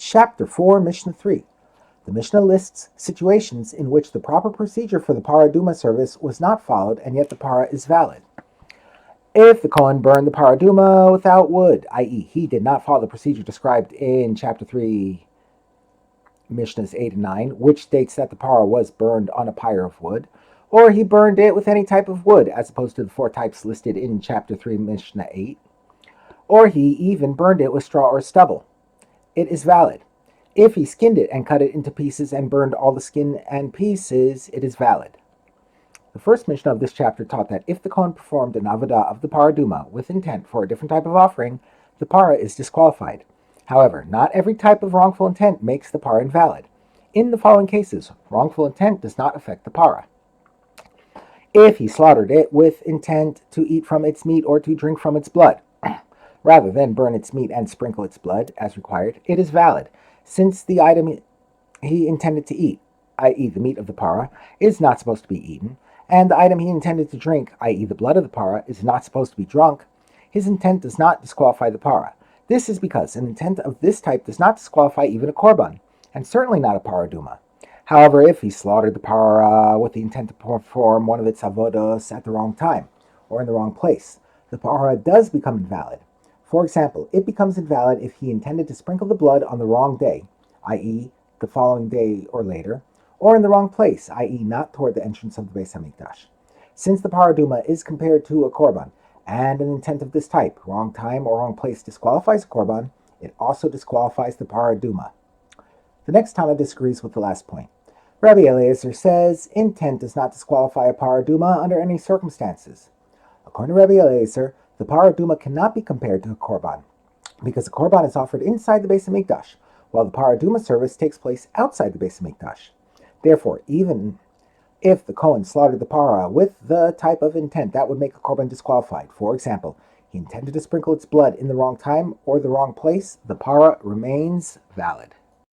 Chapter 4, Mishnah 3. The Mishnah lists situations in which the proper procedure for the Parah Duma service was not followed, and yet the Parah is valid. If the Kohen burned the Parah Duma without wood, i.e., he did not follow the procedure described in Chapter 3, Mishnahs 8 and 9, which states that the Parah was burned on a pyre of wood, or he burned it with any type of wood, as opposed to the 4 types listed in Chapter 3, Mishnah 8, or he even burned it with straw or stubble, it is valid. If he skinned it and cut it into pieces and burned all the skin and pieces, it is valid. The first Mishnah of this chapter taught that if the Kohen performed an avodah of the Parah Duma with intent for a different type of offering, the Parah is disqualified. However, not every type of wrongful intent makes the Parah invalid. In the following cases, wrongful intent does not affect the Parah. If he slaughtered it with intent to eat from its meat or to drink from its blood, rather than burn its meat and sprinkle its blood, as required, it is valid, since the item he intended to eat, i.e. the meat of the Parah, is not supposed to be eaten, and the item he intended to drink, i.e. the blood of the Parah, is not supposed to be drunk. His intent does not disqualify the Parah. This is because an intent of this type does not disqualify even a korban, and certainly not a Parah Duma. However, if he slaughtered the Parah with the intent to perform one of its avodos at the wrong time, or in the wrong place, the Parah does become invalid. For example, it becomes invalid if he intended to sprinkle the blood on the wrong day, i.e. the following day or later, or in the wrong place, i.e. not toward the entrance of the Beis HaMikdash. Since the Parah Duma is compared to a korban, and an intent of this type, wrong time or wrong place, disqualifies a korban, it also disqualifies the Parah Duma. The next Tana disagrees with the last point. Rabbi Eliezer says, intent does not disqualify a Parah Duma under any circumstances. According to Rabbi Eliezer, the Parah Duma cannot be compared to a korban, because a korban is offered inside the Beis HaMikdash, while the Parah Duma service takes place outside the Beis HaMikdash. Therefore, even if the Kohen slaughtered the Parah with the type of intent that would make a korban disqualified, for example, he intended to sprinkle its blood in the wrong time or the wrong place, the Parah remains valid.